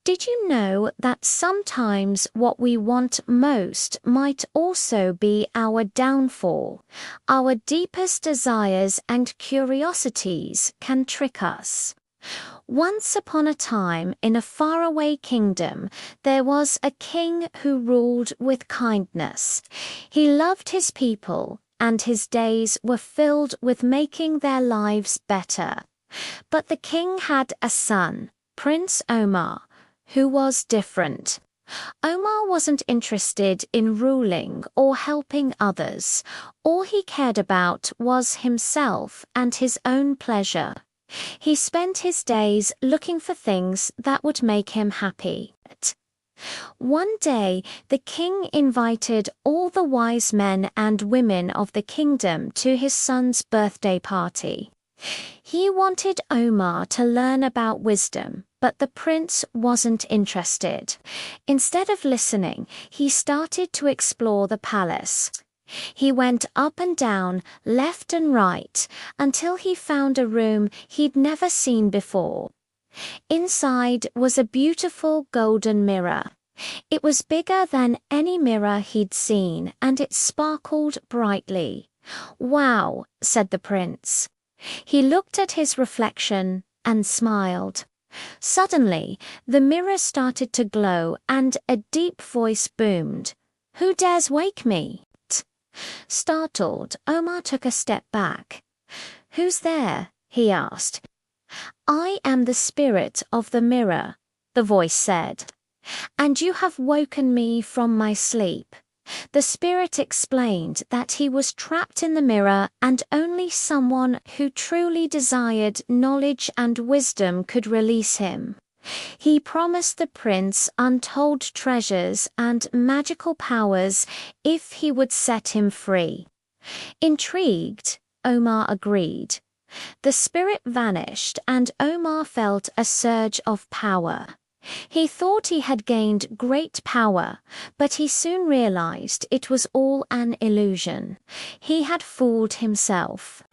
Did you know that sometimes what we want most might also be our downfall? Our deepest desires and curiosities can trick us. Once upon a time, in a faraway kingdom, there was a king who ruled with kindness. He loved his people, and his days were filled with making their lives better. But the king had a son, Prince Omar, who was different. Omar wasn't interested in ruling or helping others. All he cared about was himself and his own pleasure. He spent his days looking for things that would make him happy. One day, the king invited all the wise men and women of the kingdom to his son's birthday party. He wanted Omar to learn about wisdom, but the prince wasn't interested. Instead of listening, he started to explore the palace. He went up and down, left and right, until he found a room he'd never seen before. Inside was a beautiful golden mirror. It was bigger than any mirror he'd seen, and it sparkled brightly. "Wow," said the prince. He looked at his reflection and smiled. Suddenly, the mirror started to glow and a deep voice boomed, "Who dares wake me?" Startled, Omar took a step back. "Who's there?" he asked. "I am the spirit of the mirror," the voice said, "and you have woken me from my sleep." The spirit explained that he was trapped in the mirror and only someone who truly desired knowledge and wisdom could release him. He promised the prince untold treasures and magical powers if he would set him free. Intrigued, Omar agreed. The spirit vanished and Omar felt a surge of power. He thought he had gained great power, but he soon realized it was all an illusion. He had fooled himself.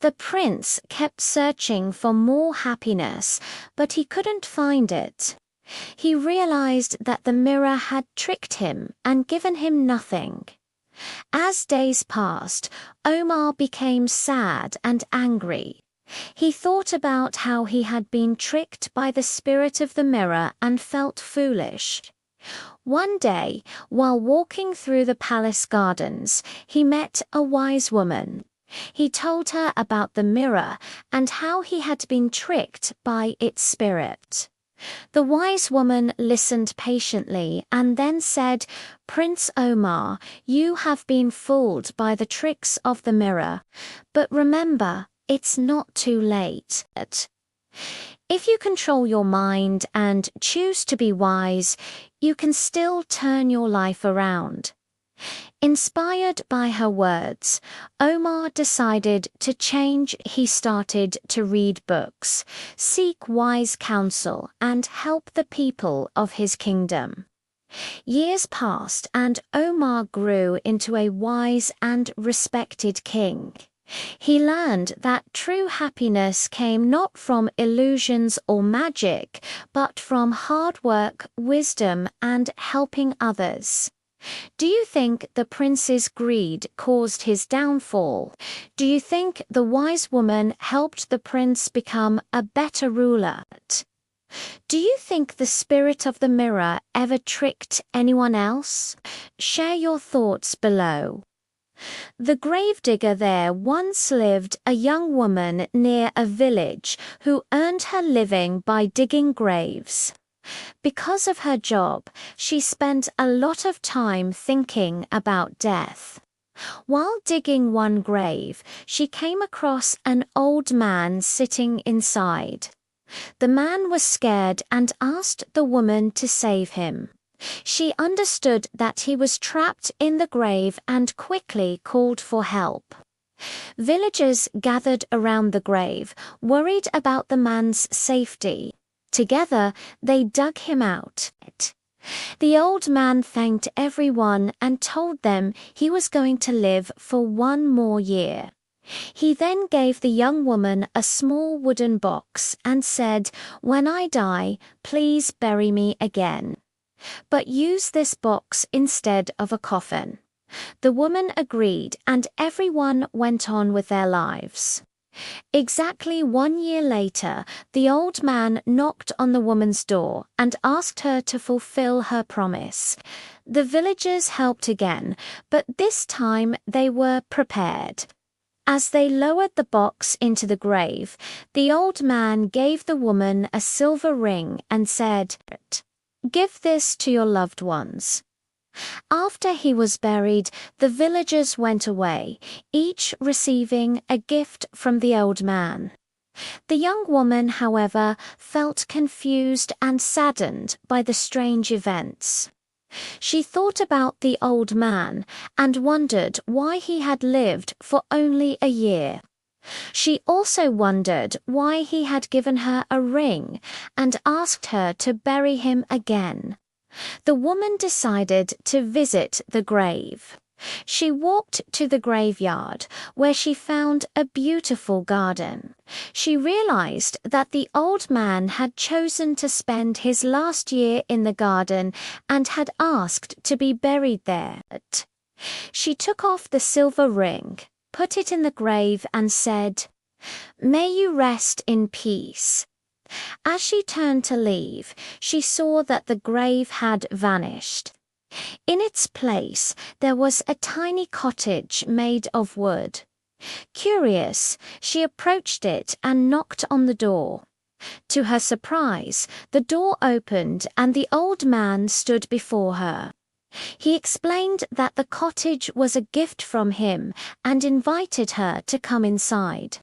The prince kept searching for more happiness, but he couldn't find it. He realized that the mirror had tricked him and given him nothing. As days passed, Omar became sad and angry. He thought about how he had been tricked by the spirit of the mirror and felt foolish. One day, while walking through the palace gardens, he met a wise woman. He told her about the mirror and how he had been tricked by its spirit. The wise woman listened patiently and then said, "Prince Omar, you have been fooled by the tricks of the mirror. But remember, it's not too late. If you control your mind and choose to be wise, you can still turn your life around." Inspired by her words, Omar decided to change. He started to read books, seek wise counsel, and help the people of his kingdom. Years passed and Omar grew into a wise and respected king. He learned that true happiness came not from illusions or magic, but from hard work, wisdom, and helping others. Do you think the prince's greed caused his downfall? Do you think the wise woman helped the prince become a better ruler? Do you think the spirit of the mirror ever tricked anyone else? Share your thoughts below. The gravedigger. There once lived a young woman near a village who earned her living by digging graves. Because of her job, she spent a lot of time thinking about death. While digging one grave, she came across an old man sitting inside. The man was scared and asked the woman to save him. She understood that he was trapped in the grave and quickly called for help. Villagers gathered around the grave, worried about the man's safety. Together, they dug him out. The old man thanked everyone and told them he was going to live for one more year. He then gave the young woman a small wooden box and said, "When I die, please bury me again. But use this box instead of a coffin." The woman agreed, and everyone went on with their lives. Exactly 1 year later, the old man knocked on the woman's door and asked her to fulfill her promise. The villagers helped again, but this time they were prepared. As they lowered the box into the grave, the old man gave the woman a silver ring and said, "Give this to your loved ones." After he was buried, the villagers went away, each receiving a gift from the old man. The young woman, however, felt confused and saddened by the strange events. She thought about the old man and wondered why he had lived for only a year. She also wondered why he had given her a ring and asked her to bury him again. The woman decided to visit the grave. She walked to the graveyard, where she found a beautiful garden. She realized that the old man had chosen to spend his last year in the garden and had asked to be buried there. She took off the silver ring, put it in the grave, and said, "May you rest in peace." As she turned to leave, she saw that the grave had vanished. In its place, there was a tiny cottage made of wood. Curious, she approached it and knocked on the door. To her surprise, the door opened and the old man stood before her. He explained that the cottage was a gift from him and invited her to come inside.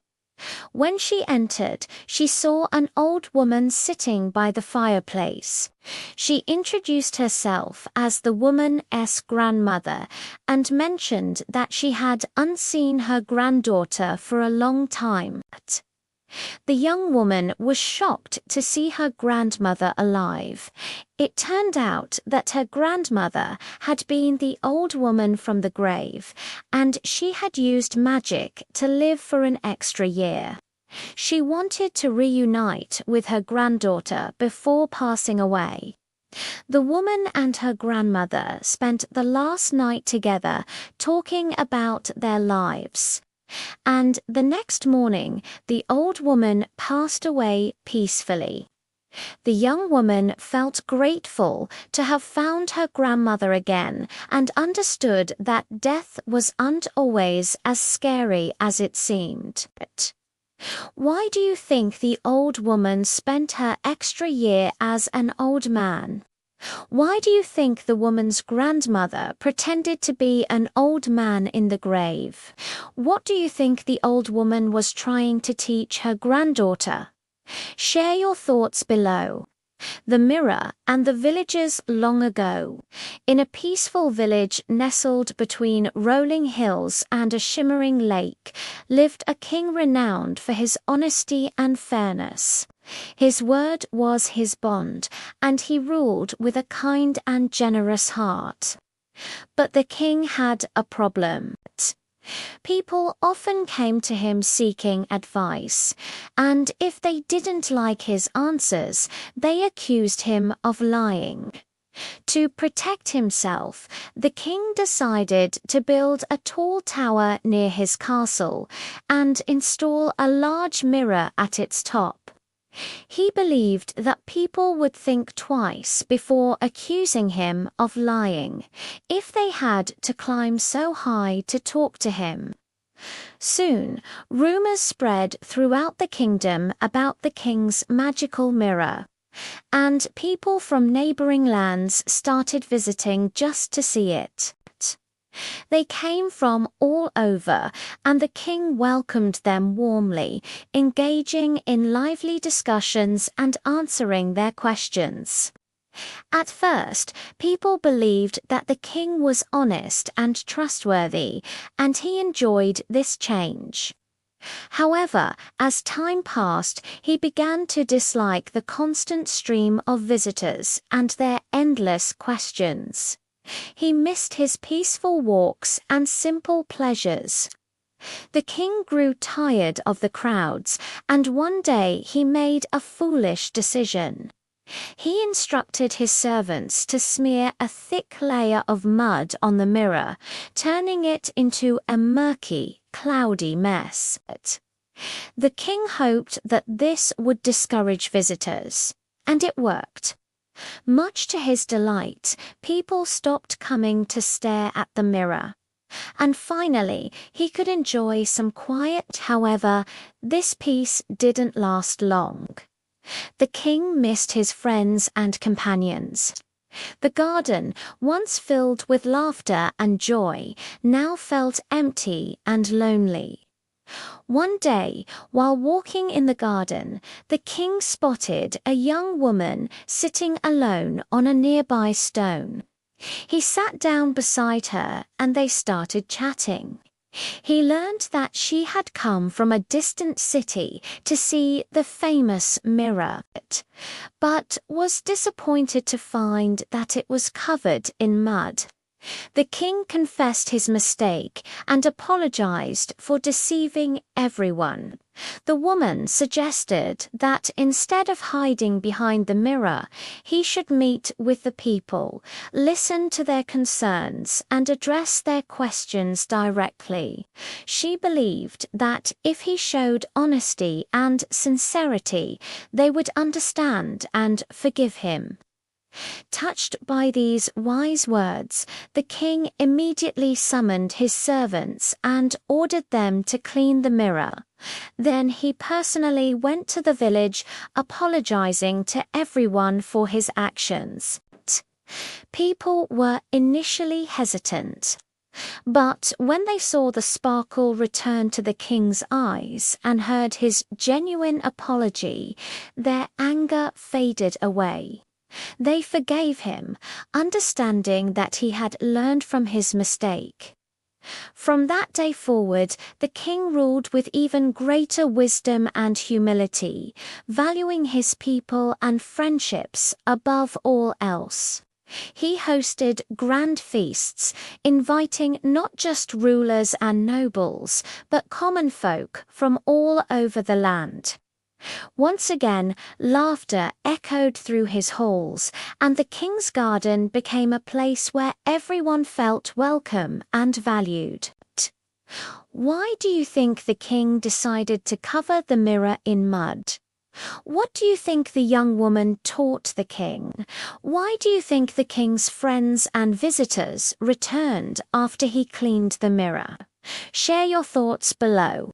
When she entered, she saw an old woman sitting by the fireplace. She introduced herself as the woman's grandmother and mentioned that she had unseen her granddaughter for a long time. The young woman was shocked to see her grandmother alive. It turned out that her grandmother had been the old woman from the grave, and she had used magic to live for an extra year. She wanted to reunite with her granddaughter before passing away. The woman and her grandmother spent the last night together talking about their lives. And the next morning, the old woman passed away peacefully. The young woman felt grateful to have found her grandmother again and understood that death wasn't always as scary as it seemed. Why do you think the old woman spent her extra year as an old man? Why do you think the woman's grandmother pretended to be an old man in the grave? What do you think the old woman was trying to teach her granddaughter? Share your thoughts below. The mirror and the villagers long ago. In a peaceful village nestled between rolling hills and a shimmering lake, lived a king renowned for his honesty and fairness. His word was his bond, and he ruled with a kind and generous heart. But the king had a problem. People often came to him seeking advice, and if they didn't like his answers, they accused him of lying. To protect himself, the king decided to build a tall tower near his castle and install a large mirror at its top. He believed that people would think twice before accusing him of lying, if they had to climb so high to talk to him. Soon, rumors spread throughout the kingdom about the king's magical mirror, and people from neighboring lands started visiting just to see it. They came from all over, and the king welcomed them warmly, engaging in lively discussions and answering their questions. At first, people believed that the king was honest and trustworthy, and he enjoyed this change. However, as time passed, he began to dislike the constant stream of visitors and their endless questions. He missed his peaceful walks and simple pleasures. The king grew tired of the crowds, and one day he made a foolish decision. He instructed his servants to smear a thick layer of mud on the mirror, turning it into a murky, cloudy mess. The king hoped that this would discourage visitors, and it worked. Much to his delight, people stopped coming to stare at the mirror. And finally, he could enjoy some quiet. However, this peace didn't last long. The king missed his friends and companions. The garden, once filled with laughter and joy, now felt empty and lonely. One day, while walking in the garden, the king spotted a young woman sitting alone on a nearby stone. He sat down beside her and they started chatting. He learned that she had come from a distant city to see the famous mirror, but was disappointed to find that it was covered in mud. The king confessed his mistake and apologized for deceiving everyone. The woman suggested that instead of hiding behind the mirror, he should meet with the people, listen to their concerns, and address their questions directly. She believed that if he showed honesty and sincerity, they would understand and forgive him. Touched by these wise words, the king immediately summoned his servants and ordered them to clean the mirror. Then he personally went to the village, apologizing to everyone for his actions. People were initially hesitant, but when they saw the sparkle return to the king's eyes and heard his genuine apology, their anger faded away. They forgave him, understanding that he had learned from his mistake. From that day forward, the king ruled with even greater wisdom and humility, valuing his people and friendships above all else. He hosted grand feasts, inviting not just rulers and nobles, but common folk from all over the land. Once again, laughter echoed through his halls, and the king's garden became a place where everyone felt welcome and valued. Why do you think the king decided to cover the mirror in mud? What do you think the young woman taught the king? Why do you think the king's friends and visitors returned after he cleaned the mirror? Share your thoughts below.